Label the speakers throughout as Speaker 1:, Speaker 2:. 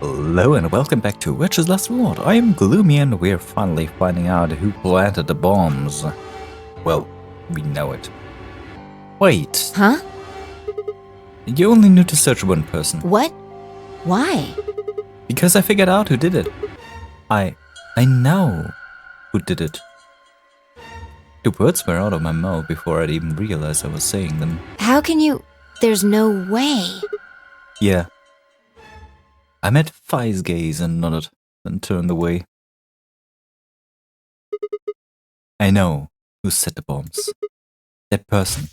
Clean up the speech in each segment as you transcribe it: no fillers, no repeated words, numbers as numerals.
Speaker 1: Hello and welcome back to Witch's Last Word. I am Gloomy and we're finally finding out who planted the bombs. Well, we know it. Wait.
Speaker 2: Huh?
Speaker 1: You only need to search one person.
Speaker 2: What? Why?
Speaker 1: Because I figured out who did it. I know who did it. The words were out of my mouth before I'd even realized I was saying them.
Speaker 2: How can you... There's no way.
Speaker 1: Yeah. I met Phi's gaze and nodded, then turned away. I know who set the bombs. That person.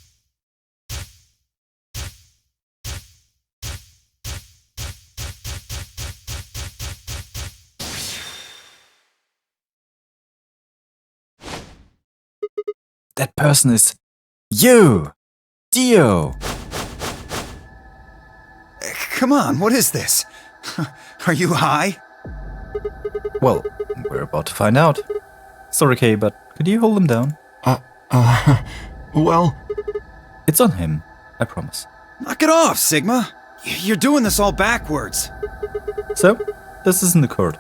Speaker 1: That person is you, Dio.
Speaker 3: Come on, what is this? Are you high?
Speaker 1: Well, we're about to find out. Sorry, Kay, but could you hold him down?
Speaker 4: Well...
Speaker 1: It's on him, I promise.
Speaker 3: Knock it off, Sigma. You're doing this all backwards.
Speaker 1: So, this isn't the court.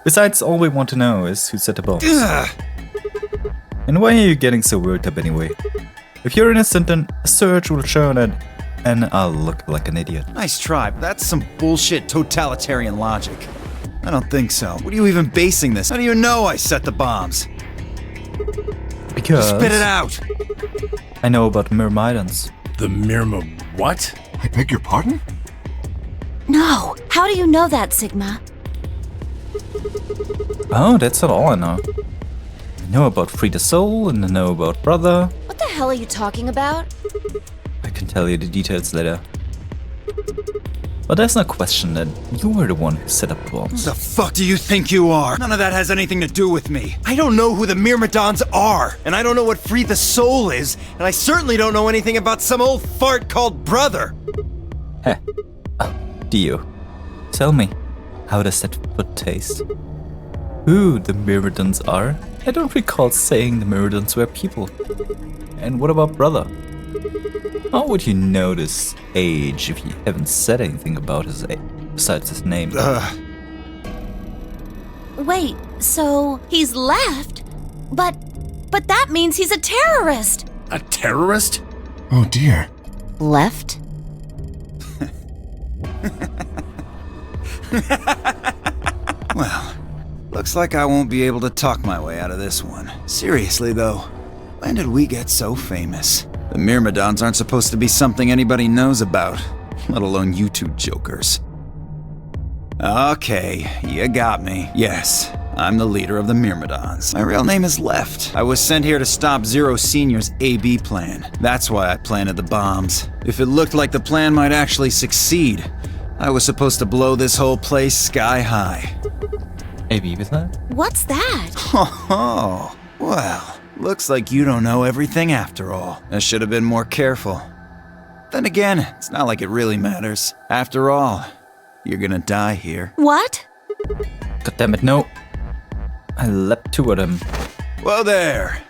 Speaker 1: Besides, all we want to know is who set the bombs.
Speaker 3: Ugh.
Speaker 1: And why are you getting so worked up anyway? If you're innocent, then a search will show that, and I'll look like an idiot.
Speaker 3: Nice try, but that's some bullshit totalitarian logic. I don't think so. What are you even basing this? How do you know I set the bombs?
Speaker 1: Because
Speaker 3: Spit it out!
Speaker 1: I know about Myrmidons.
Speaker 4: The Myrma... what? I beg your pardon?
Speaker 2: No. How do you know that, Sigma?
Speaker 1: Oh, that's not all I know. I know about Free the Soul, and I know about Brother.
Speaker 2: What the hell are you talking about?
Speaker 1: I can tell you the details later. But there's no question that you were the one who set up the bombs.
Speaker 3: The fuck do you think you are? None of that has anything to do with me. I don't know who the Myrmidons are, and I don't know what Free the Soul is, and I certainly don't know anything about some old fart called Brother.
Speaker 1: Heh. Oh, Dio. Tell me, how does that food taste? Who the Myrmidons are? I don't recall saying the Myrmidons were people. And what about Brother? How would you know this age if you haven't said anything about his age besides his name?
Speaker 2: Wait, so he's left? But that means he's a terrorist!
Speaker 4: A terrorist? Oh dear.
Speaker 2: Left?
Speaker 3: Well, looks like I won't be able to talk my way out of this one. Seriously, though, when did we get so famous? The Myrmidons aren't supposed to be something anybody knows about, let alone you two jokers. Okay, you got me. Yes, I'm the leader of the Myrmidons. My real name is Left. I was sent here to stop Zero Senior's AB plan. That's why I planted the bombs. If it looked like the plan might actually succeed, I was supposed to blow this whole place sky high.
Speaker 1: AB with that?
Speaker 2: What's that?
Speaker 3: Oh, well, looks like you don't know everything after all. I should have been more careful. Then again, it's not like it really matters. After all, you're gonna die here.
Speaker 2: What?
Speaker 1: God damn it, no. I leapt toward him.
Speaker 3: Whoa there!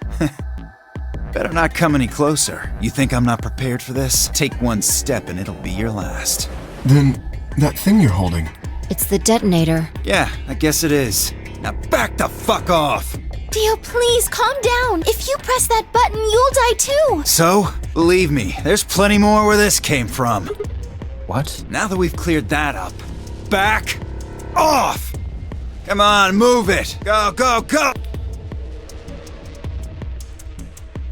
Speaker 3: Better not come any closer. You think I'm not prepared for this? Take one step and it'll be your last.
Speaker 4: Then, that thing you're holding...
Speaker 2: It's the detonator.
Speaker 3: Yeah, I guess it is. Now back the fuck off!
Speaker 2: Dio, please, calm down. If you press that button, you'll die too.
Speaker 3: So, believe me, there's plenty more where this came from.
Speaker 1: What?
Speaker 3: Now that we've cleared that up, back off! Come on, move it! Go, go, go!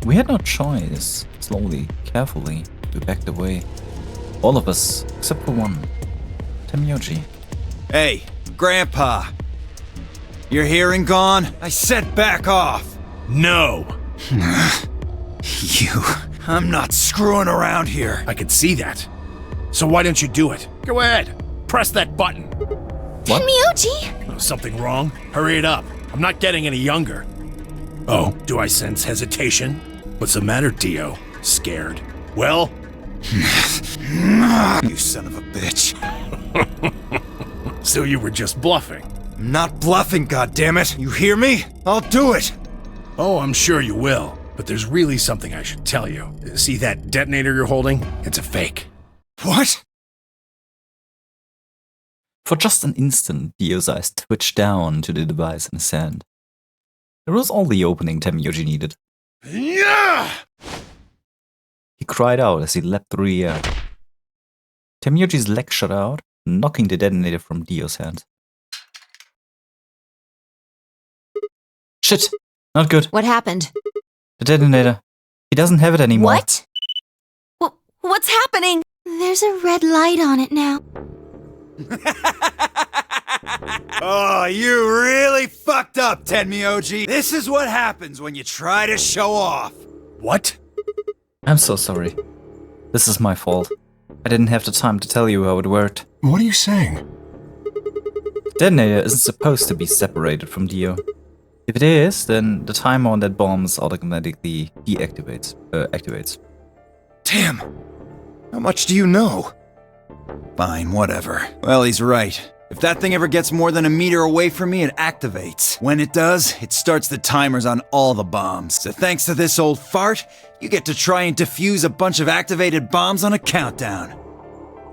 Speaker 1: We had no choice. Slowly, carefully, we backed away. All of us, except for one. Temyoji.
Speaker 3: Hey, Grandpa. Your hearing gone? I said back off!
Speaker 4: No!
Speaker 3: You... I'm not screwing around here.
Speaker 4: I can see that. So why don't you do it? Go ahead. Press that button.
Speaker 1: What?
Speaker 2: Temyoji!
Speaker 4: Oh, something wrong? Hurry it up. I'm not getting any younger. Oh, do I sense hesitation? What's the matter, Dio? Scared? Well?
Speaker 3: You son of a bitch.
Speaker 4: So you were just bluffing?
Speaker 3: I'm not bluffing, goddammit. You hear me? I'll do it.
Speaker 4: Oh, I'm sure you will. But there's really something I should tell you. See that detonator you're holding? It's a fake.
Speaker 3: What?
Speaker 1: For just an instant, Dio's eyes twitched down to the device in his hand. It was all the opening Temyoji needed.
Speaker 4: Yeah!
Speaker 1: He cried out as he leapt through the air. Temyoji's leg shot out, knocking the detonator from Dio's hand. Shit! Not good.
Speaker 2: What happened?
Speaker 1: The detonator. He doesn't have it anymore.
Speaker 2: What? What's happening? There's a red light on it now.
Speaker 3: Oh, you really fucked up, Tenmyoji. This is what happens when you try to show off.
Speaker 4: What?
Speaker 1: I'm so sorry. This is my fault. I didn't have the time to tell you how it worked.
Speaker 5: What are you saying?
Speaker 1: The detonator isn't supposed to be separated from Dio. If it is, then the timer on that bomb automatically activates.
Speaker 3: Damn. How much do you know? Fine, whatever. Well, he's right. If that thing ever gets more than a meter away from me, it activates. When it does, it starts the timers on all the bombs. So thanks to this old fart, you get to try and defuse a bunch of activated bombs on a countdown.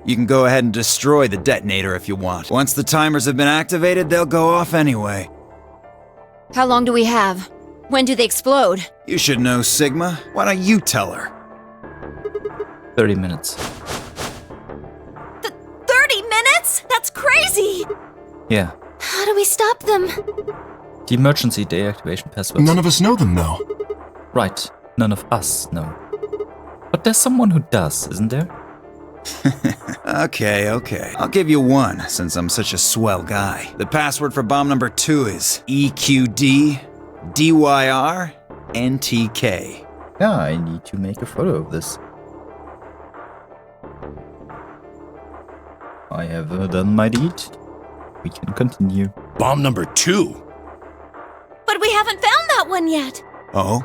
Speaker 3: You can go ahead and destroy the detonator if you want. Once the timers have been activated, they'll go off anyway.
Speaker 2: How long do we have? When do they explode?
Speaker 3: You should know, Sigma. Why don't you tell her?
Speaker 1: 30 minutes.
Speaker 2: 30 minutes? That's crazy!
Speaker 1: Yeah.
Speaker 2: How do we stop them?
Speaker 1: The emergency deactivation password.
Speaker 5: None of us know them, though.
Speaker 1: Right. None of us know. But there's someone who does, isn't there?
Speaker 3: Okay. I'll give you one, since I'm such a swell guy. The password for bomb number 2 is EQD-DYR-NTK.
Speaker 1: Yeah, I need to make a photo of this. I have done my deed. We can continue.
Speaker 4: Bomb number 2?
Speaker 2: But we haven't found that one yet.
Speaker 3: Oh?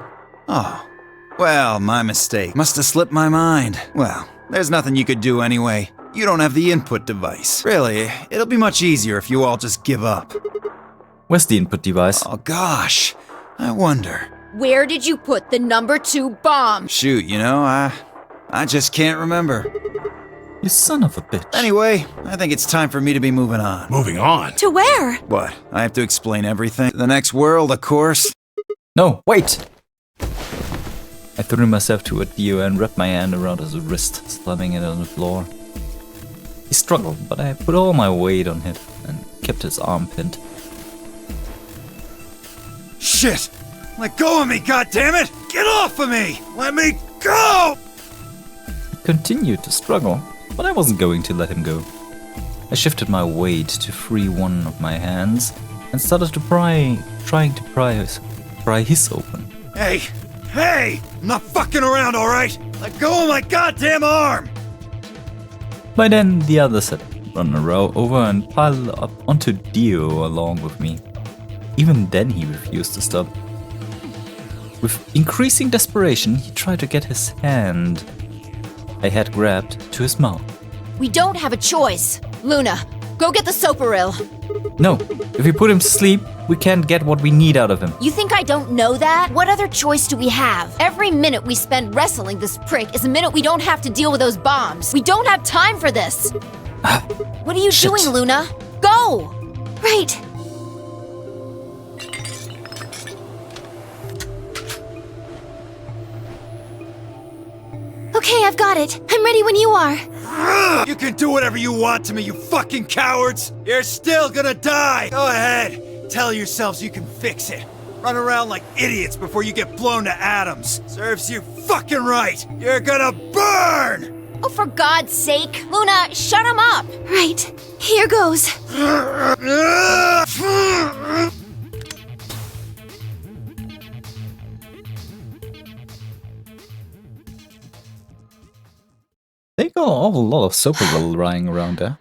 Speaker 3: Well, my mistake. Must have slipped my mind. Well, there's nothing you could do anyway. You don't have the input device. Really, it'll be much easier if you all just give up.
Speaker 1: Where's the input device?
Speaker 3: Oh gosh, I wonder.
Speaker 2: Where did you put the number 2 bomb?
Speaker 3: Shoot, I just can't remember.
Speaker 1: You son of a bitch.
Speaker 3: Anyway, I think it's time for me to be moving on.
Speaker 4: Moving on.
Speaker 2: To where?
Speaker 3: What? I have to explain everything? The next world, of course.
Speaker 1: No, wait! I threw myself toward Dio and wrapped my hand around his wrist, slamming it on the floor. He struggled, but I put all my weight on him and kept his arm pinned.
Speaker 3: Shit! Let go of me, goddammit! Get off of me! Let me go!
Speaker 1: He continued to struggle, but I wasn't going to let him go. I shifted my weight to free one of my hands and started to trying to pry his open.
Speaker 3: Hey! I'm not fucking around, alright? Let go of my goddamn arm!
Speaker 1: By then, the others had run over and piled up onto Dio along with me. Even then, he refused to stop. With increasing desperation, he tried to get his hand I had grabbed to his mouth.
Speaker 2: We don't have a choice. Luna, go get the soparil.
Speaker 1: No, if we put him to sleep, we can't get what we need out of him.
Speaker 2: You think I don't know that? What other choice do we have? Every minute we spend wrestling this prick is a minute we don't have to deal with those bombs. We don't have time for this. What are you
Speaker 1: Shit.
Speaker 2: doing, Luna? Go! Right. Okay, I've got it. I'm ready when you are.
Speaker 3: You can do whatever you want to me, you fucking cowards! You're still gonna die! Go ahead! Tell yourselves you can fix it. Run around like idiots before you get blown to atoms. Serves you fucking right! You're gonna burn!
Speaker 2: Oh, for God's sake. Luna, shut him up. Right. Here goes.
Speaker 1: They got a lot of soparil lying around there.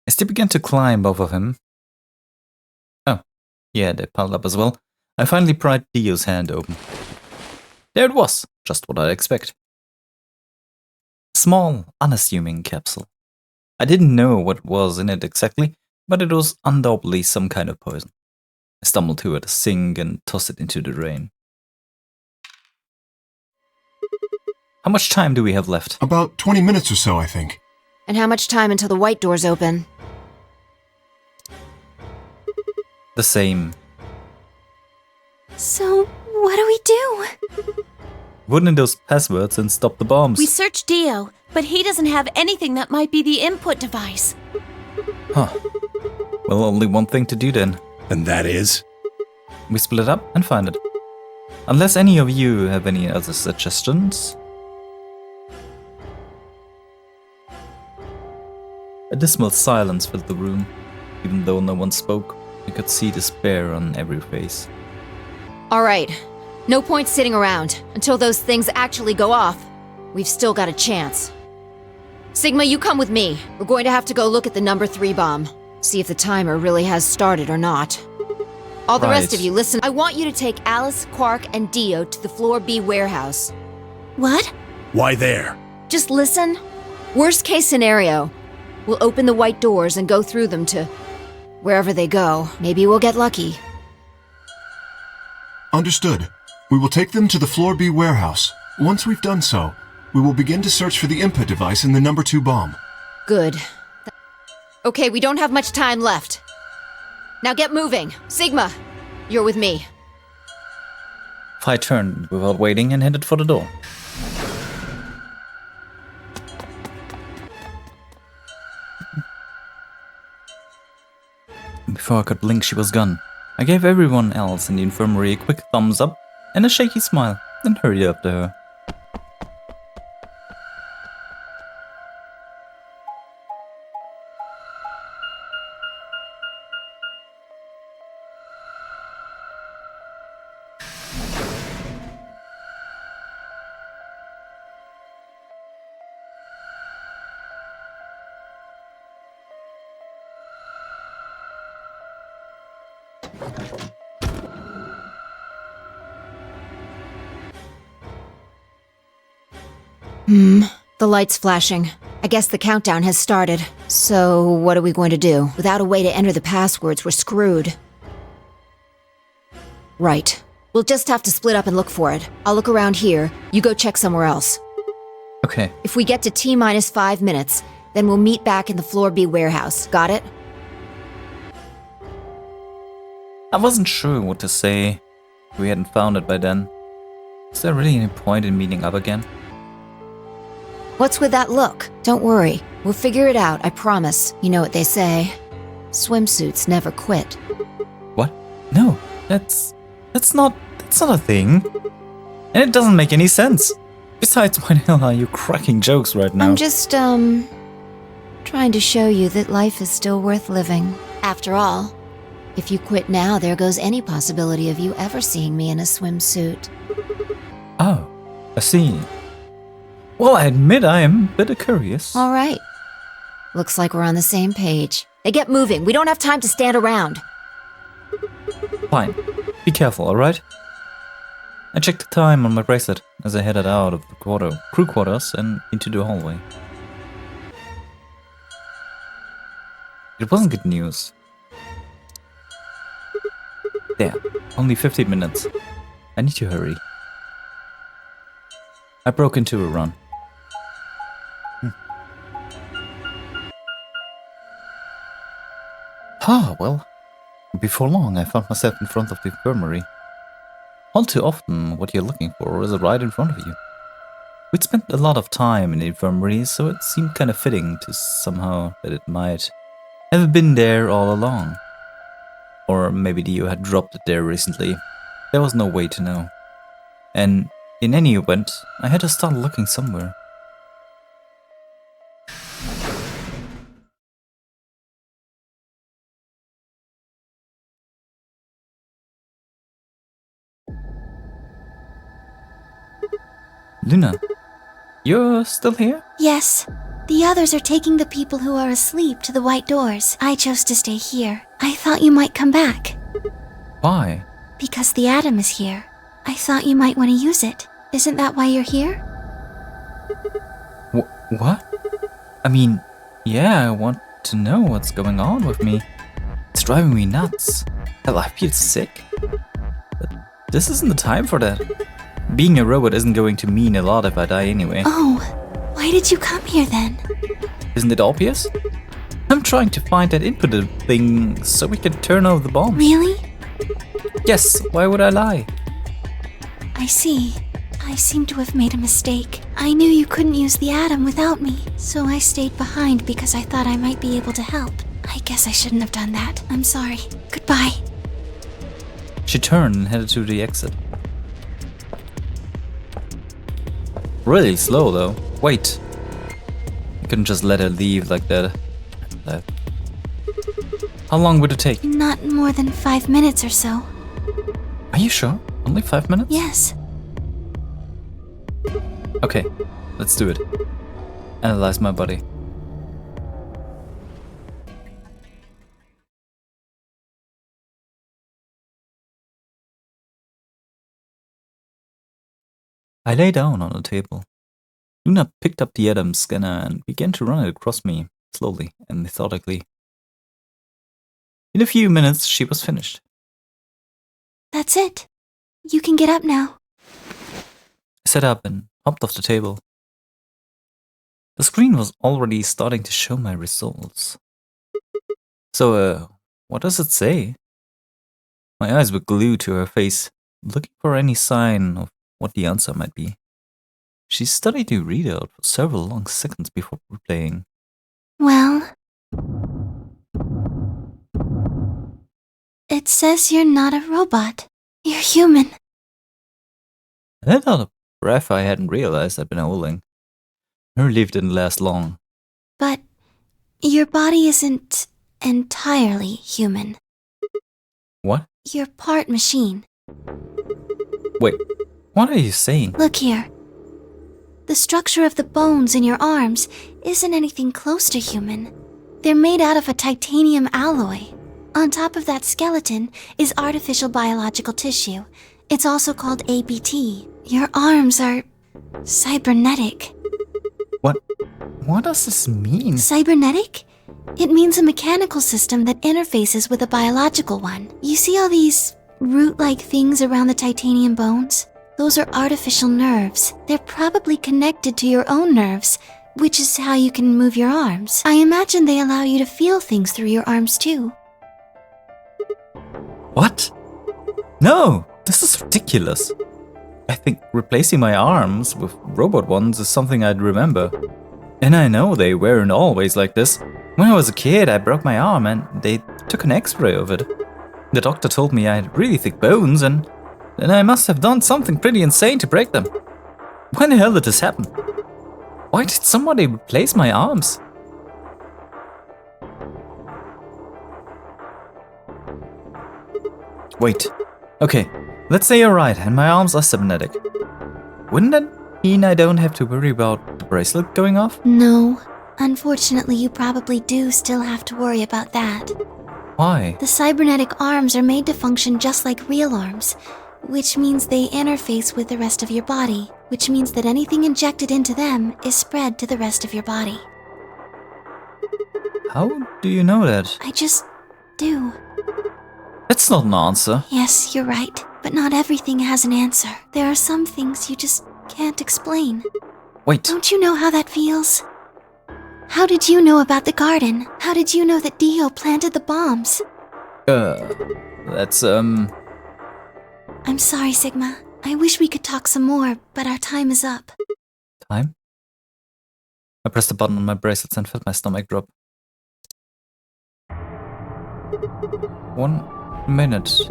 Speaker 1: As they began to climb over him... Oh, yeah, they piled up as well. I finally pried Dio's hand open. There it was, just what I'd expect. A small, unassuming capsule. I didn't know what was in it exactly, but it was undoubtedly some kind of poison. I stumbled toward a sink and tossed it into the drain. How much time do we have left?
Speaker 5: About 20 minutes or so, I think.
Speaker 2: And how much time until the white doors open?
Speaker 1: The same.
Speaker 6: So, what do we do?
Speaker 1: Put in those passwords and stop the bombs.
Speaker 6: We searched Dio, but he doesn't have anything that might be the input device.
Speaker 1: Huh. Well, only one thing to do then.
Speaker 4: And that is?
Speaker 1: We split up and find it. Unless any of you have any other suggestions. A dismal silence filled the room. Even though no one spoke, I could see despair on every face.
Speaker 2: All right. No point sitting around. Until those things actually go off, we've still got a chance. Sigma, you come with me. We're going to have to go look at the number 3 bomb. See if the timer really has started or not. All the rest of you, listen. I want you to take Alice, Quark, and Dio to the Floor B warehouse.
Speaker 6: What?
Speaker 4: Why there?
Speaker 2: Just listen. Worst case scenario, we'll open the white doors and go through them to wherever they go. Maybe we'll get lucky.
Speaker 5: Understood. We will take them to the Floor B warehouse. Once we've done so, we will begin to search for the input device in the number 2 bomb.
Speaker 2: Good. Okay, we don't have much time left. Now get moving. Sigma, you're with me.
Speaker 1: Phi turned without waiting and headed for the door. Before I could blink, she was gone. I gave everyone else in the infirmary a quick thumbs up and a shaky smile, then hurried after her.
Speaker 2: The light's flashing. I guess the countdown has started. So, what are we going to do? Without a way to enter the passwords, we're screwed. Right. We'll just have to split up and look for it. I'll look around here. You go check somewhere else.
Speaker 1: Okay.
Speaker 2: If we get to T-minus 5 minutes, then we'll meet back in the Floor B warehouse. Got it?
Speaker 1: I wasn't sure what to say. We hadn't found it by then. Is there really any point in meeting up again?
Speaker 2: What's with that look? Don't worry. We'll figure it out, I promise. You know what they say. Swimsuits never quit.
Speaker 1: What? No, that's not a thing. And it doesn't make any sense. Besides, why the hell are you cracking jokes right now?
Speaker 2: I'm just, trying to show you that life is still worth living. After all, if you quit now, there goes any possibility of you ever seeing me in a swimsuit.
Speaker 1: Oh, I see. Well, I admit I am a bit curious.
Speaker 2: All right. Looks like we're on the same page. Now get moving. We don't have time to stand around.
Speaker 1: Fine. Be careful, alright? I checked the time on my bracelet as I headed out of the crew quarters and into the hallway. It wasn't good news. There, only 15 minutes. I need to hurry. I broke into a run. Well, before long I found myself in front of the infirmary. All too often, what you're looking for is right in front of you. We'd spent a lot of time in the infirmary, so it seemed kind of fitting to somehow that it might have been there all along. Or maybe Dio had dropped it there recently. There was no way to know. And in any event, I had to start looking somewhere. Luna, you're still here?
Speaker 6: Yes. The others are taking the people who are asleep to the white doors. I chose to stay here. I thought you might come back.
Speaker 1: Why?
Speaker 6: Because the atom is here. I thought you might want to use it. Isn't that why you're here?
Speaker 1: What? I mean, yeah, I want to know what's going on with me. It's driving me nuts. Hell, I feel sick. But this isn't the time for that. Being a robot isn't going to mean a lot if I die anyway.
Speaker 6: Oh, why did you come here then?
Speaker 1: Isn't it obvious? I'm trying to find that input thing so we can turn off the bomb.
Speaker 6: Really?
Speaker 1: Yes, why would I lie?
Speaker 6: I see. I seem to have made a mistake. I knew you couldn't use the atom without me, so I stayed behind because I thought I might be able to help. I guess I shouldn't have done that. I'm sorry. Goodbye.
Speaker 1: She turned and headed to the exit. Really slow though. Wait. I couldn't just let her leave like that. How long would it take?
Speaker 6: Not more than 5 minutes or so.
Speaker 1: Are you sure? Only 5 minutes?
Speaker 6: Yes.
Speaker 1: Okay, let's do it. Analyze my body. I lay down on the table. Luna picked up the atom scanner and began to run it across me, slowly and methodically. In a few minutes, she was finished.
Speaker 6: That's it. You can get up now.
Speaker 1: I sat up and hopped off the table. The screen was already starting to show my results. So, what does it say? My eyes were glued to her face, looking for any sign of what the answer might be. She studied the readout for several long seconds before replaying.
Speaker 6: Well, it says you're not a robot. You're human.
Speaker 1: I let out a breath I hadn't realized I'd been holding. Her relief didn't last long.
Speaker 6: But your body isn't entirely human.
Speaker 1: What?
Speaker 6: You're part machine.
Speaker 1: Wait, what are you saying?
Speaker 6: Look here. The structure of the bones in your arms isn't anything close to human. They're made out of a titanium alloy. On top of that skeleton is artificial biological tissue. It's also called ABT. Your arms are cybernetic.
Speaker 1: What does this mean?
Speaker 6: Cybernetic? It means a mechanical system that interfaces with a biological one. You see all these root-like things around the titanium bones? Those are artificial nerves. They're probably connected to your own nerves, which is how you can move your arms. I imagine they allow you to feel things through your arms too.
Speaker 1: What? No, this is ridiculous. I think replacing my arms with robot ones is something I'd remember. And I know they weren't always like this. When I was a kid, I broke my arm and they took an x-ray of it. The doctor told me I had really thick bones and I must have done something pretty insane to break them. When the hell did this happen? Why did somebody replace my arms? Wait. Okay, let's say you're right and my arms are cybernetic. Wouldn't that mean I don't have to worry about the bracelet going off?
Speaker 6: No. Unfortunately, you probably do still have to worry about that.
Speaker 1: Why?
Speaker 6: The cybernetic arms are made to function just like real arms, which means they interface with the rest of your body, which means that anything injected into them is spread to the rest of your body.
Speaker 1: How do you know that?
Speaker 6: I just do.
Speaker 1: That's not an answer.
Speaker 6: Yes, you're right, but not everything has an answer. There are some things you just can't explain.
Speaker 1: Wait.
Speaker 6: Don't you know how that feels? How did you know about the garden? How did you know that Dio planted the bombs?
Speaker 1: That's,
Speaker 6: I'm sorry, Sigma. I wish we could talk some more, but our time is up.
Speaker 1: Time? I pressed the button on my bracelets and felt my stomach drop. 1 minute.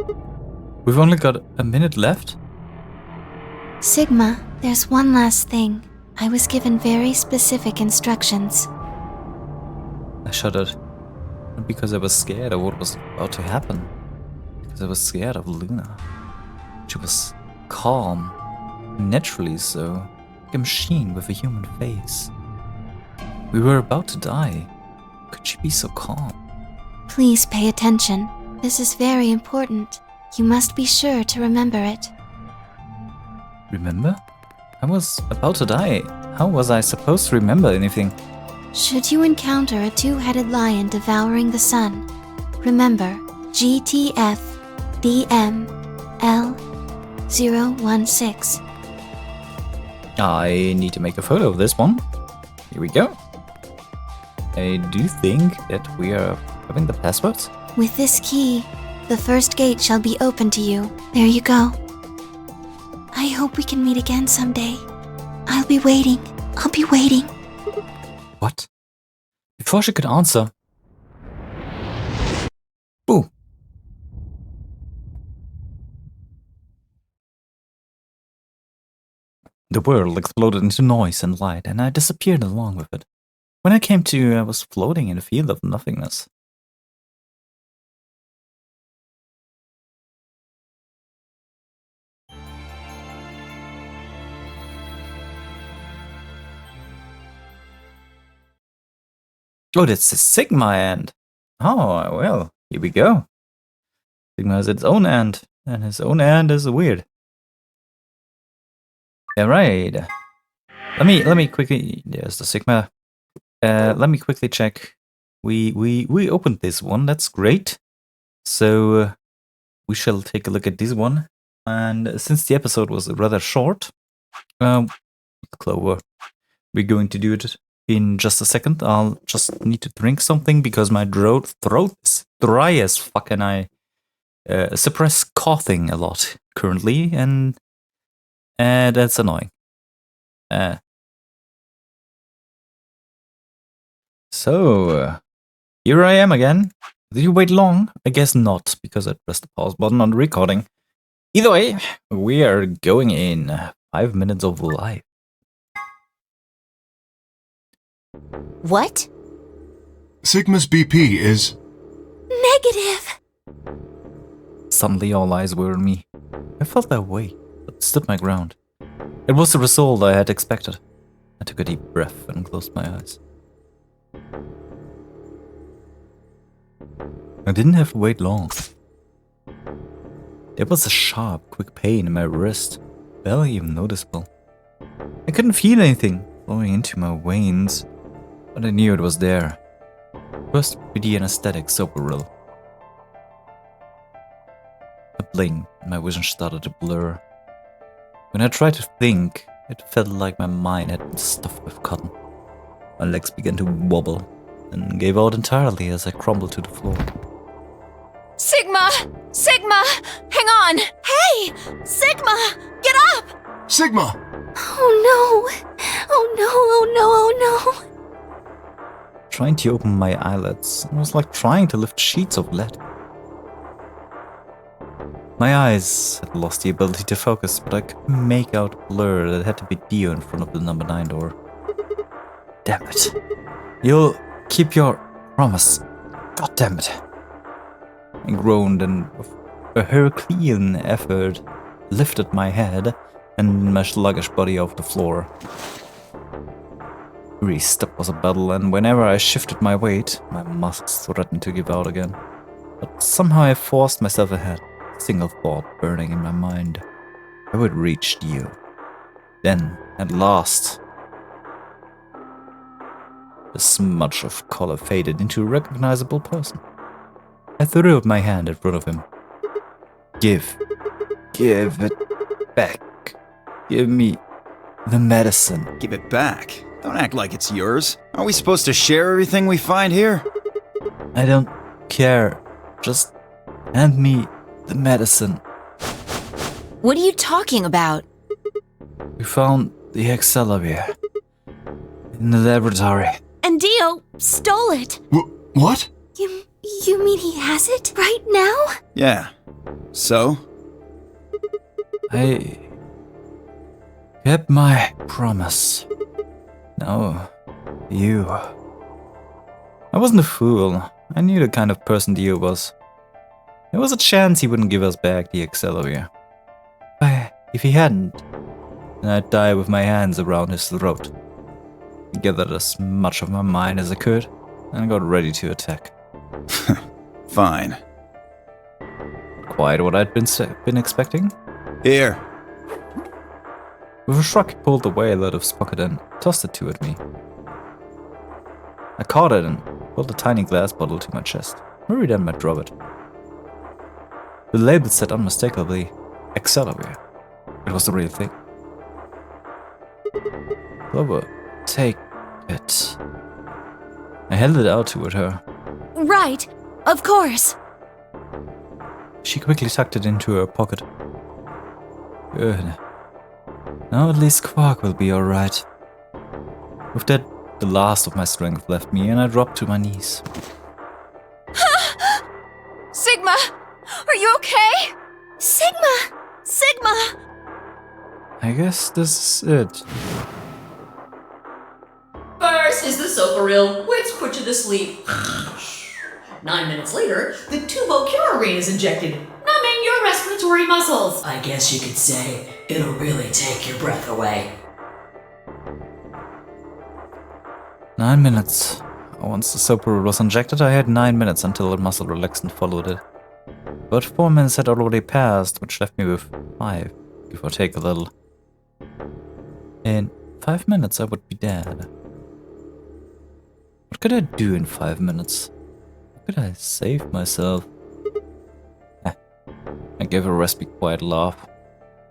Speaker 1: We've only got a minute left?
Speaker 6: Sigma, there's one last thing. I was given very specific instructions.
Speaker 1: I shuddered. Not because I was scared of what was about to happen. Because I was scared of Luna. She was calm. Naturally so. Like a machine with a human face. We were about to die. How could she be so calm?
Speaker 6: Please pay attention. This is very important. You must be sure to remember it.
Speaker 1: Remember? I was about to die. How was I supposed to remember anything?
Speaker 6: Should you encounter a two-headed lion devouring the sun, remember GTF DML 016.
Speaker 1: I need to make a photo of this one. Here we go. I do think that we are having the passwords.
Speaker 6: With this key, the first gate shall be open to you. There you go. I hope we can meet again someday. I'll be waiting. I'll be waiting.
Speaker 1: What? Before she could answer. Boom. The world exploded into noise and light, and I disappeared along with it. When I came to, I was floating in a field of nothingness. Oh, that's the Sigma end. Oh, well, here we go. Sigma has its own end, and his own end is weird. Alright. Let me quickly, there's the Sigma. Let me quickly check. We opened this one, that's great. So we shall take a look at this one. And since the episode was rather short, Clover, we're going to do it in just a second. I'll just need to drink something because my throat is dry as fuck, and I suppress coughing a lot currently, and that's annoying. So here I am again. Did you wait long? I guess not, because I pressed the pause button on the recording. Either way, we are going in 5 minutes of life.
Speaker 2: What?
Speaker 5: Sigma's BP is...
Speaker 6: Negative.
Speaker 1: Suddenly all eyes were on me. I felt that way, but stood my ground. It was the result I had expected. I took a deep breath and closed my eyes. I didn't have to wait long. There was a sharp, quick pain in my wrist, barely even noticeable. I couldn't feel anything flowing into my veins, but I knew it was there. First with the anesthetic Soberil. I blinked and my vision started to blur. When I tried to think, it felt like my mind had been stuffed with cotton. My legs began to wobble and gave out entirely as I crumbled to the floor.
Speaker 2: Sigma! Sigma! Hang on! Hey! Sigma! Get up!
Speaker 5: Sigma!
Speaker 6: Oh no! Oh no! Oh no! Oh no!
Speaker 1: Trying to open my eyelids, it was like trying to lift sheets of lead. My eyes had lost the ability to focus, but I couldn't make out a blur that had to be Dio in front of the number 9 door. Damn it. You'll keep your promise. God damn it. I groaned and with a Herculean effort lifted my head and my sluggish body off the floor. Every step was a battle, and whenever I shifted my weight, my muscles threatened to give out again. But somehow I forced myself ahead, a single thought burning in my mind. I would reach Dio. Then, at last, the smudge of color faded into a recognizable person. I threw up my hand in front of him. Give it back. Give me the medicine.
Speaker 3: Give it back. Don't act like it's yours. Aren't we supposed to share everything we find here?
Speaker 1: I don't care. Just hand me the medicine.
Speaker 2: What are you talking about?
Speaker 1: We found the accelerator in the laboratory.
Speaker 2: And Dio stole it!
Speaker 5: What?
Speaker 6: You mean he has it? Right now?
Speaker 3: Yeah. So?
Speaker 1: I kept my promise. No, you. I wasn't a fool. I knew the kind of person Dio was. There was a chance he wouldn't give us back the accelerator. If he hadn't, then I'd die with my hands around his throat. I gathered as much of my mind as I could, and got ready to attack.
Speaker 3: Fine.
Speaker 1: Quite what I'd been expecting.
Speaker 3: Here.
Speaker 1: With a shrug, he pulled away a load of pocket and tossed it at me. I caught it and pulled a tiny glass bottle to my chest. Maybe then might drop it. The label said unmistakably, accelerator. It was the real thing. Clover, take it. I held it out toward her.
Speaker 6: Right, of course.
Speaker 1: She quickly tucked it into her pocket. Good. Now at least Quark will be alright. With that, the last of my strength left me, and I dropped to my knees.
Speaker 2: Sigma! Are you okay?
Speaker 6: Sigma! Sigma!
Speaker 1: I guess this is it.
Speaker 7: First is the soparil, which puts you to sleep. 9 minutes later, the tubocurarine is injected, numbing your respiratory muscles. I guess you could say it'll really take your breath away.
Speaker 1: 9 minutes. Once the soapboard was injected, I had 9 minutes until the muscle relaxed and followed it. But 4 minutes had already passed, which left me with 5, give or take a little. In 5 minutes, I would be dead. What could I do in 5 minutes? How could I save myself? I gave a raspy, quiet laugh.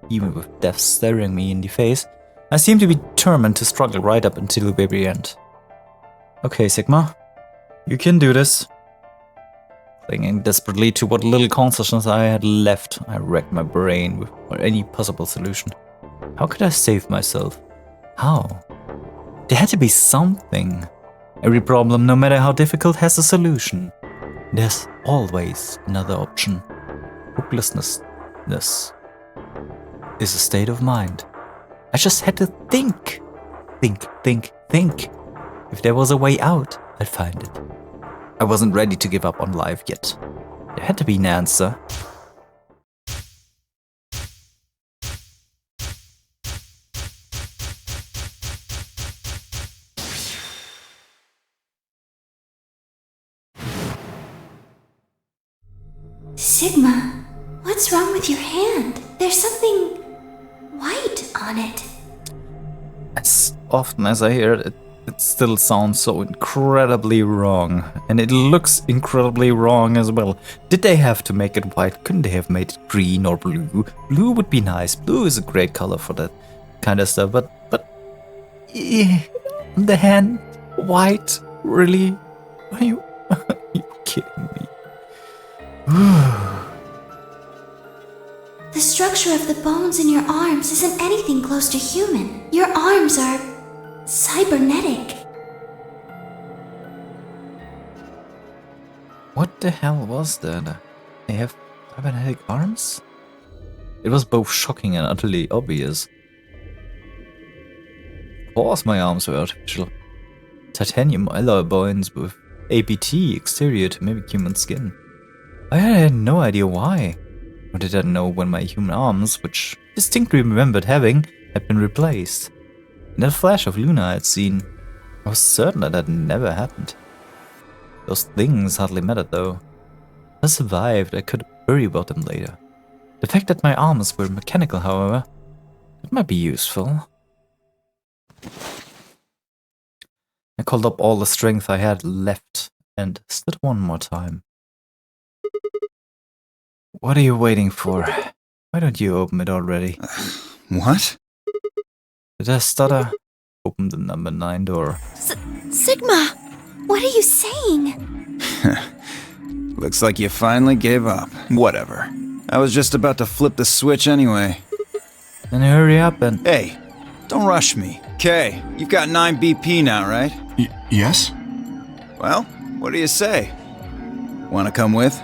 Speaker 1: Even with death staring me in the face, I seemed to be determined to struggle right up until the very end. Okay, Sigma, you can do this. Clinging desperately to what little consciousness I had left, I racked my brain for any possible solution. How could I save myself? How? There had to be something. Every problem, no matter how difficult, has a solution. There's always another option. Hopelessness is a state of mind. I just had to think. Think. If there was a way out, I'd find it. I wasn't ready to give up on life yet. There had to be an answer.
Speaker 6: Sigma, what's wrong with your hand? There's something white on it.
Speaker 1: As often as I hear it, it still sounds so incredibly wrong. And it looks incredibly wrong as well. Did they have to make it white? Couldn't they have made it green or blue? Blue would be nice. Blue is a great color for that kind of stuff. But the hand, white? Really? Are you kidding me?
Speaker 6: The structure of the bones in your arms isn't anything close to human. Your arms are cybernetic.
Speaker 1: What the hell was that? They have cybernetic arms? It was both shocking and utterly obvious. Of course my arms were artificial. Titanium alloy bones with APT exterior to mimic human skin. I had no idea why. Or did I know when my human arms, which I distinctly remembered having, had been replaced? In that flash of Luna I had seen, I was certain that had never happened. Those things hardly mattered though. If I survived, I could worry about them later. The fact that my arms were mechanical, however, that might be useful. I called up all the strength I had left and stood one more time. What are you waiting for? Why don't you open it already?
Speaker 3: What?
Speaker 1: Did I stutter? Open the number 9 door.
Speaker 6: Sigma, what are you saying?
Speaker 3: Looks like you finally gave up. Whatever. I was just about to flip the switch anyway.
Speaker 1: Then hurry up and...
Speaker 3: Hey, don't rush me. Okay, you've got 9 BP now, right?
Speaker 5: Yes?
Speaker 3: Well, what do you say? Wanna come with?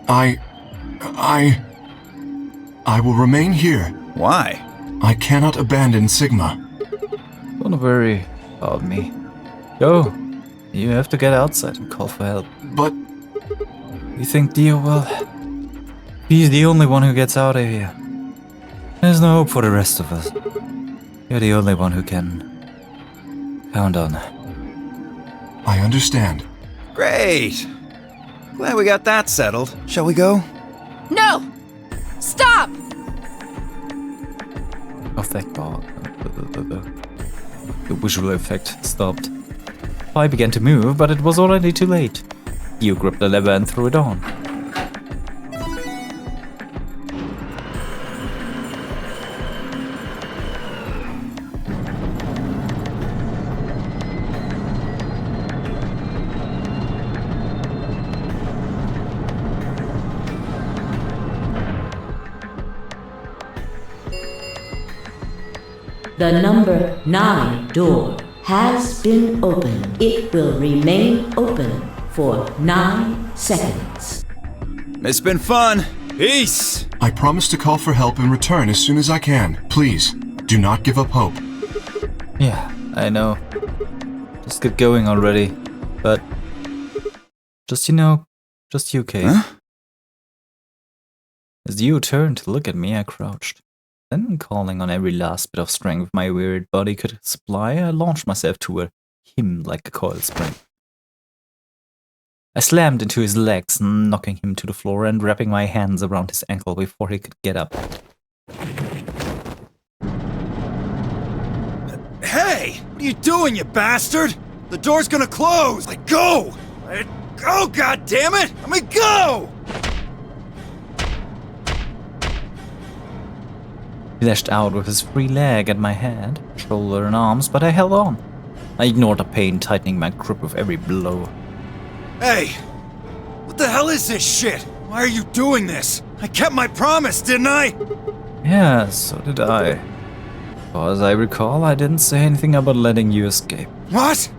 Speaker 5: I will remain here.
Speaker 3: Why?
Speaker 5: I cannot abandon Sigma.
Speaker 1: Don't worry about me. Go. You have to get outside and call for help.
Speaker 5: But
Speaker 1: You think Dio will? He's the only one who gets out of here. There's no hope for the rest of us. You're the only one who can count on.
Speaker 5: I understand.
Speaker 3: Great! Glad we got that settled. Shall we go?
Speaker 2: No! Stop!
Speaker 1: Oh, thank God. The visual effect stopped. I began to move, but it was already too late. Dio gripped the lever and threw it on.
Speaker 8: The number 9 door has been opened. It will remain open for 9 seconds.
Speaker 3: It's been fun. Peace!
Speaker 5: I promise to call for help and return as soon as I can. Please, do not give up hope.
Speaker 1: Yeah, I know. Just get going already. But just you, okay?
Speaker 3: Huh?
Speaker 1: As you turned to look at me, I crouched. Then, calling on every last bit of strength my wearied body could supply, I launched myself toward him like a coiled spring. I slammed into his legs, knocking him to the floor and wrapping my hands around his ankle before he could get up.
Speaker 3: Hey! What are you doing, you bastard? The door's gonna close! Let go! Let go, goddammit! Let me go!
Speaker 1: He lashed out with his free leg at my head, shoulder and arms, but I held on. I ignored the pain, tightening my grip with every blow.
Speaker 3: Hey! What the hell is this shit? Why are you doing this? I kept my promise, didn't I?
Speaker 1: Yeah, so did I. But as I recall, I didn't say anything about letting you escape.
Speaker 3: What?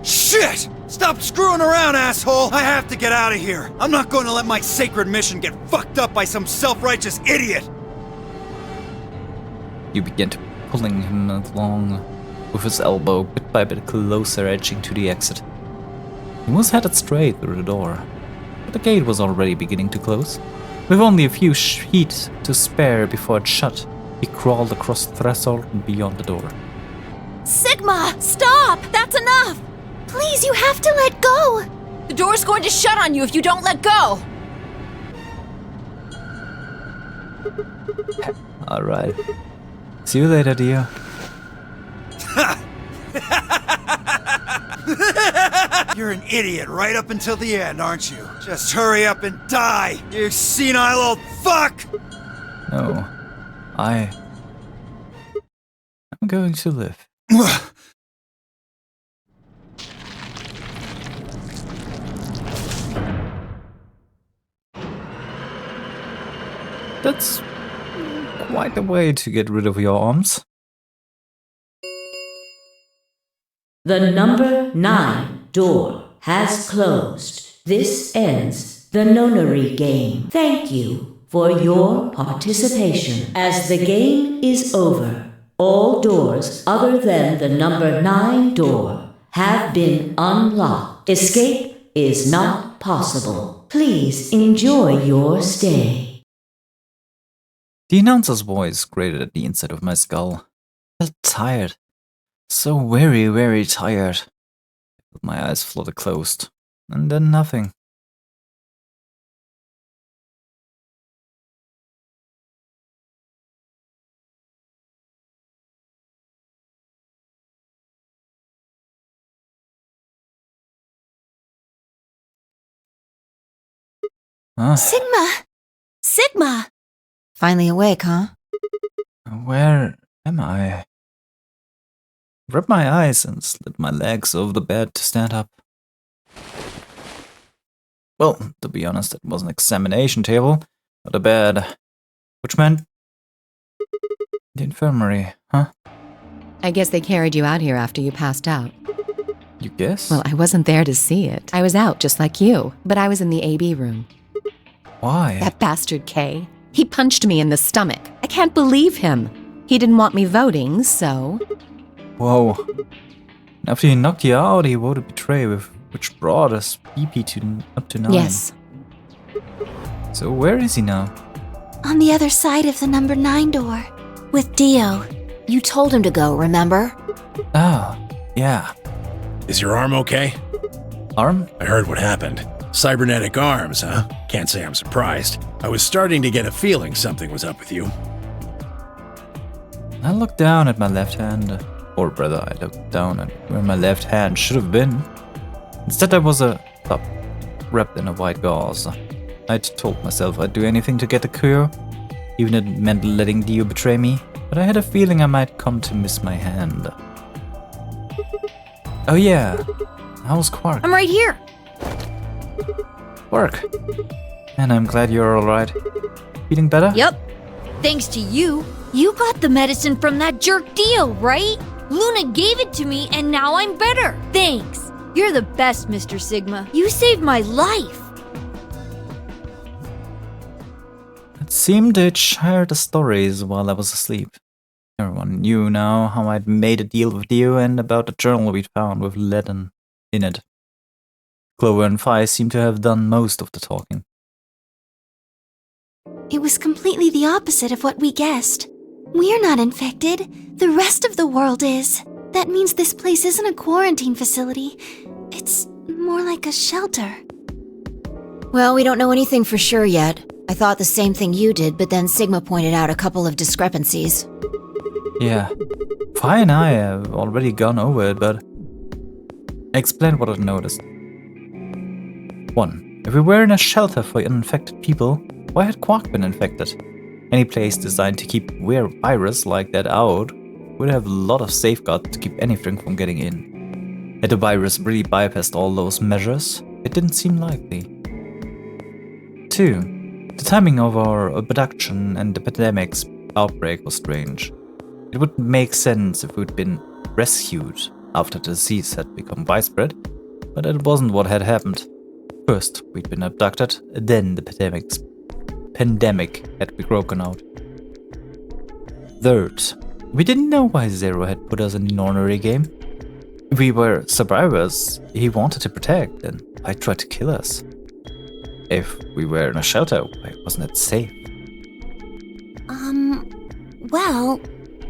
Speaker 3: Shit! Stop screwing around, asshole! I have to get out of here! I'm not going to let my sacred mission get fucked up by some self-righteous idiot!
Speaker 1: You began to pulling him along with his elbow, bit by bit closer, edging to the exit. He was headed straight through the door, but the gate was already beginning to close. With only a few feet to spare before it shut, he crawled across the threshold and beyond the door.
Speaker 2: Sigma, stop! That's enough!
Speaker 6: Please, you have to let go!
Speaker 2: The door's going to shut on you if you don't let go!
Speaker 1: Alright. See you later, dear.
Speaker 3: You're an idiot right up until the end, aren't you? Just hurry up and die, you senile old fuck!
Speaker 1: No. I'm going to live. That's quite a way to get rid of your arms.
Speaker 8: The number 9 door has closed. This ends the Nonary Game. Thank you for your participation. As the game is over, all doors other than the number 9 door have been unlocked. Escape is not possible. Please enjoy your stay.
Speaker 1: The announcer's voice grated at the inside of my skull. I felt tired. So very, very tired. My eyes floated closed, and then nothing.
Speaker 6: Sigma! Sigma!
Speaker 2: Finally awake, huh?
Speaker 1: Where am I? I rubbed my eyes and slid my legs over the bed to stand up. Well, to be honest, it was an examination table, not a bed. Which meant the infirmary, huh?
Speaker 9: I guess they carried you out here after you passed out.
Speaker 1: You guess?
Speaker 9: Well, I wasn't there to see it. I was out just like you, but I was in the AB room.
Speaker 1: Why?
Speaker 9: That bastard Kay. He punched me in the stomach. I can't believe him. He didn't want me voting, so...
Speaker 1: Whoa. After he knocked you out, he voted betray, which brought us BP up to 9.
Speaker 9: Yes.
Speaker 1: So where is he now?
Speaker 6: On the other side of the number 9 door. With Dio.
Speaker 2: You told him to go, remember?
Speaker 1: Oh, yeah.
Speaker 4: Is your arm okay?
Speaker 1: Arm?
Speaker 4: I heard what happened. Cybernetic arms, huh? Can't say I'm surprised. I was starting to get a feeling something was up with you.
Speaker 1: I looked down at my left hand, or rather, I looked down at where my left hand should have been. Instead, there was a cup wrapped in a white gauze. I'd told myself I'd do anything to get the cure, even if it meant letting Dio betray me, but I had a feeling I might come to miss my hand. Oh yeah, how's Quark?
Speaker 2: I'm right here!
Speaker 1: Quark. And I'm glad you're alright. Feeling better?
Speaker 2: Yep. Thanks to you. You got the medicine from that jerk Dio, right? Luna gave it to me and now I'm better. Thanks. You're the best, Mr. Sigma. You saved my life.
Speaker 1: It seemed they'd shared the stories while I was asleep. Everyone knew now how I'd made a deal with Dio and about the journal we'd found with lead in it. Clover and Phi seemed to have done most of the talking.
Speaker 6: It was completely the opposite of what we guessed. We're not infected. The rest of the world is. That means this place isn't a quarantine facility. It's more like a shelter.
Speaker 2: Well, we don't know anything for sure yet. I thought the same thing you did, but then Sigma pointed out a couple of discrepancies.
Speaker 1: Yeah, Phi and I have already gone over it, but explain what I've noticed. 1. If we were in a shelter for uninfected people, why had Quark been infected? Any place designed to keep weird virus like that out would have a lot of safeguards to keep anything from getting in. Had the virus really bypassed all those measures? It didn't seem likely. 2. The timing of our abduction and the pandemic's outbreak was strange. It would make sense if we'd been rescued after the disease had become widespread, but that wasn't what had happened. First, we'd been abducted, then the pandemic had broken out. Third, we didn't know why Zero had put us in the Nonary Game. If we were survivors he wanted to protect, then why try to kill us? If we were in a shelter, why wasn't it safe?
Speaker 10: Well,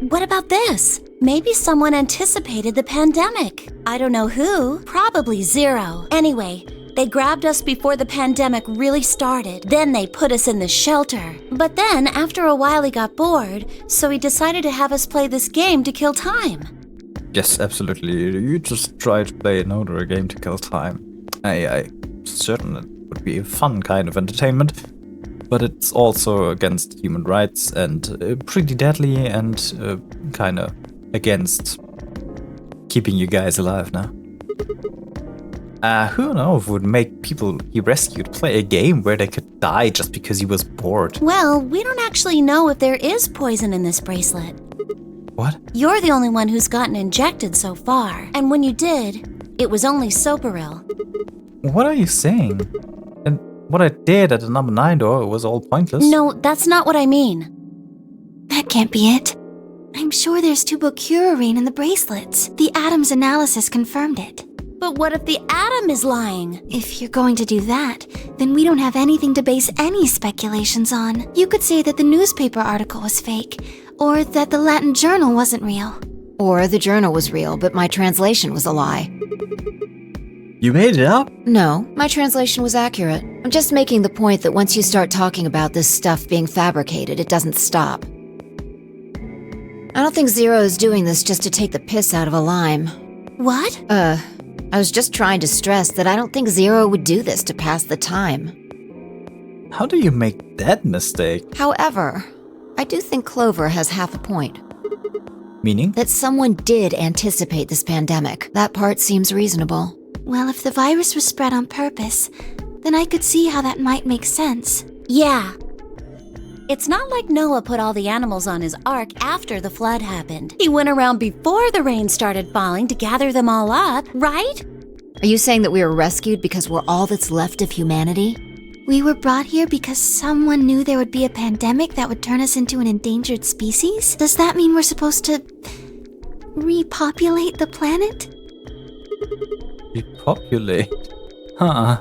Speaker 10: what about this? Maybe someone anticipated the pandemic. I don't know who. Probably Zero. Anyway, they grabbed us before the pandemic really started. Then they put us in the shelter. But then, after a while, he got bored, so he decided to have us play this game to kill time.
Speaker 1: Yes, absolutely. You just try to play another game to kill time. I certain it would be a fun kind of entertainment, but it's also against human rights and pretty deadly and kinda against keeping you guys alive now. Who knows would make people he rescued play a game where they could die just because he was bored.
Speaker 10: Well, we don't actually know if there is poison in this bracelet.
Speaker 1: What?
Speaker 10: You're the only one who's gotten injected so far, and when you did, it was only Soparil.
Speaker 1: What are you saying? And what I did at the number 9 door was all pointless?
Speaker 10: No, that's not what I mean.
Speaker 6: That can't be it. I'm sure there's tubocurarine in the bracelets. The Atom's analysis confirmed it.
Speaker 10: But what if the Atom is lying?
Speaker 6: If you're going to do that, then we don't have anything to base any speculations on. You could say that the newspaper article was fake, or that the Latin journal wasn't real.
Speaker 2: Or the journal was real, but my translation was a lie.
Speaker 1: You made it up?
Speaker 2: No, my translation was accurate. I'm just making the point that once you start talking about this stuff being fabricated, it doesn't stop. I don't think Zero is doing this just to take the piss out of a lime.
Speaker 10: What?
Speaker 2: I was just trying to stress that I don't think Zero would do this to pass the time.
Speaker 1: How do you make that mistake?
Speaker 2: However, I do think Clover has half a point.
Speaker 1: Meaning?
Speaker 2: That someone did anticipate this pandemic. That part seems reasonable.
Speaker 6: Well, if the virus was spread on purpose, then I could see how that might make sense.
Speaker 10: Yeah. It's not like Noah put all the animals on his ark after the flood happened. He went around before the rain started falling to gather them all up, right?
Speaker 2: Are you saying that we were rescued because we're all that's left of humanity?
Speaker 6: We were brought here because someone knew there would be a pandemic that would turn us into an endangered species? Does that mean we're supposed to repopulate the planet?
Speaker 1: Repopulate? Huh.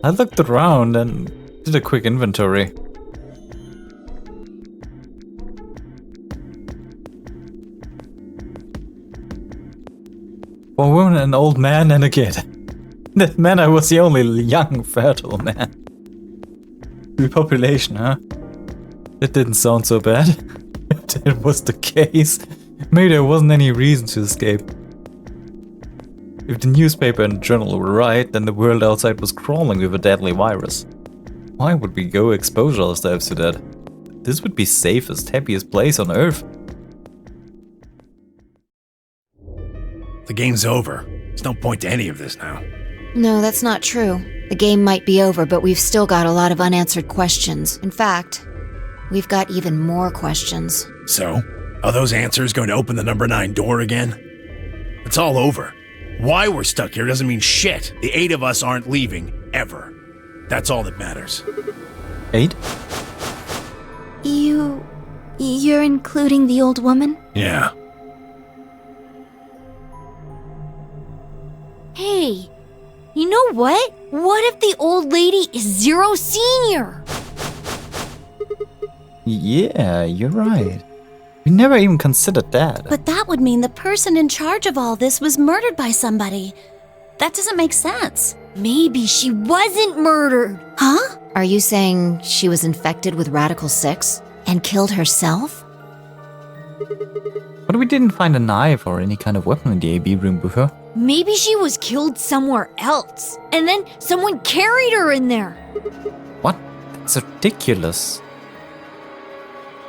Speaker 1: I looked around and did a quick inventory. For a woman, an old man, and a kid. That meant I was the only young, fertile man. Repopulation, huh? That didn't sound so bad. If that was the case, maybe there wasn't any reason to escape. If the newspaper and journal were right, then the world outside was crawling with a deadly virus. Why would we go expose ourselves to that? This would be safest, happiest place on Earth.
Speaker 4: The game's over. There's no point to any of this now.
Speaker 2: No, that's not true. The game might be over, but we've still got a lot of unanswered questions. In fact, we've got even more questions.
Speaker 4: So, are those answers going to open the number 9 door again? It's all over. Why we're stuck here doesn't mean shit. The 8 of us aren't leaving, ever. That's all that matters.
Speaker 1: 8?
Speaker 6: You're including the old woman?
Speaker 4: Yeah.
Speaker 10: Hey, you know what? What if the old lady is Zero Senior?
Speaker 1: Yeah, you're right. We never even considered that.
Speaker 10: But that would mean the person in charge of all this was murdered by somebody. That doesn't make sense. Maybe she wasn't murdered. Huh?
Speaker 2: Are you saying she was infected with Radical 6 and killed herself?
Speaker 1: But we didn't find a knife or any kind of weapon in the AB room before.
Speaker 10: Maybe she was killed somewhere else, and then someone carried her in there.
Speaker 1: What? That's ridiculous.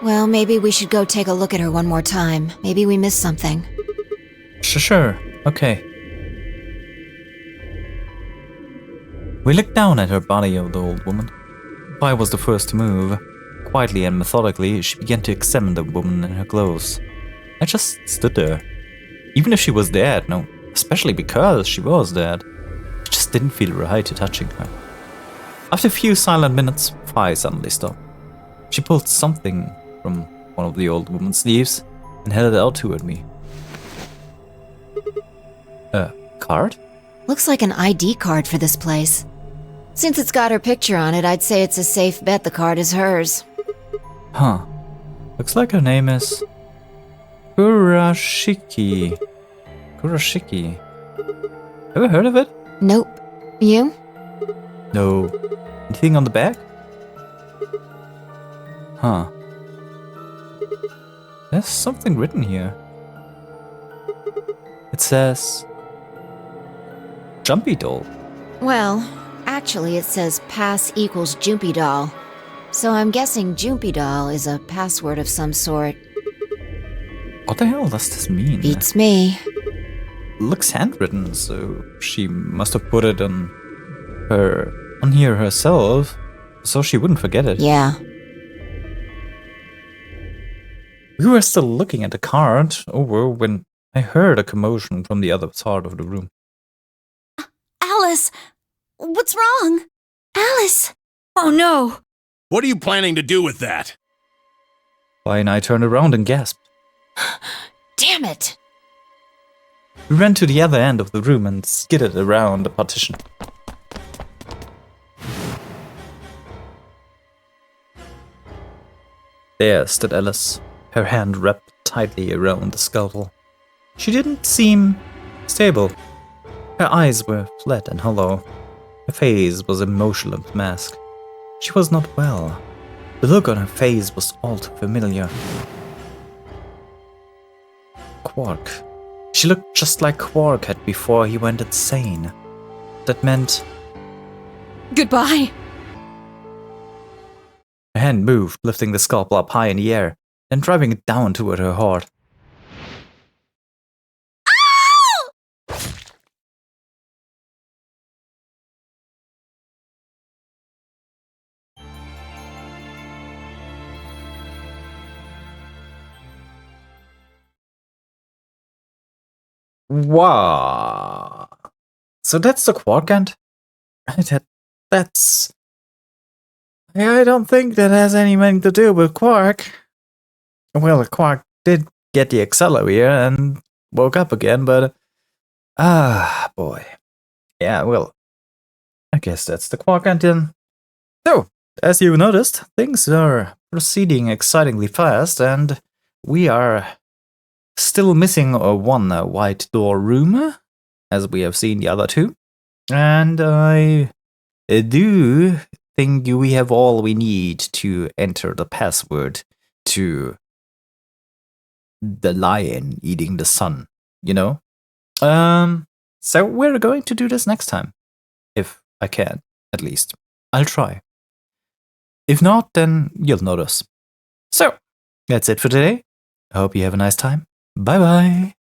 Speaker 2: Well, maybe we should go take a look at her one more time. Maybe we missed something.
Speaker 1: Sure. Okay. We looked down at her body of the old woman. Phi was the first to move. Quietly and methodically, she began to examine the woman and her clothes. I just stood there. Even if she was dead, no, especially because she was dead, it just didn't feel right to touching her. After a few silent minutes, Phi suddenly stopped. She pulled something from one of the old woman's sleeves and held it out toward me. A card?
Speaker 2: Looks like an ID card for this place. Since it's got her picture on it, I'd say it's a safe bet the card is hers.
Speaker 1: Huh. Looks like her name is Kurashiki. Kurashiki. Ever heard of it?
Speaker 2: Nope. You?
Speaker 1: No. Anything on the back? Huh. There's something written here. It says Jumpy Doll.
Speaker 2: Well, actually it says pass equals Jumpy Doll. So I'm guessing Jumpy Doll is a password of some sort.
Speaker 1: What the hell does this mean?
Speaker 2: Beats me.
Speaker 1: Looks handwritten, so she must have put it on here herself, so she wouldn't forget it.
Speaker 2: Yeah.
Speaker 1: We were still looking at the card over when I heard a commotion from the other side of the room.
Speaker 10: Alice, what's wrong? Alice! Oh no!
Speaker 4: What are you planning to do with that?
Speaker 1: Phi and I turned around and gasped.
Speaker 2: Damn it!
Speaker 1: We ran to the other end of the room and skidded around the partition. There stood Alice, her hand wrapped tightly around the scalpel. She didn't seem stable. Her eyes were flat and hollow. Her face was a motionless mask. She was not well. The look on her face was all too familiar. Quark. She looked just like Quark had before he went insane. That meant...
Speaker 9: Goodbye.
Speaker 1: Her hand moved, lifting the scalpel up high in the air, then driving it down toward her heart. Wow. So that's the Quark end? That's... I don't think that has anything to do with Quark. Well, Quark did get the accelerator and woke up again, but... boy. Yeah, well, I guess that's the Quark end then. So, as you noticed, things are proceeding excitingly fast, and we are still missing one white door room, as we have seen the other two. And I do think we have all we need to enter the password to the lion eating the sun, you know? So we're going to do this next time. If I can, at least. I'll try. If not, then you'll notice. So, that's it for today. I hope you have a nice time. Bye-bye.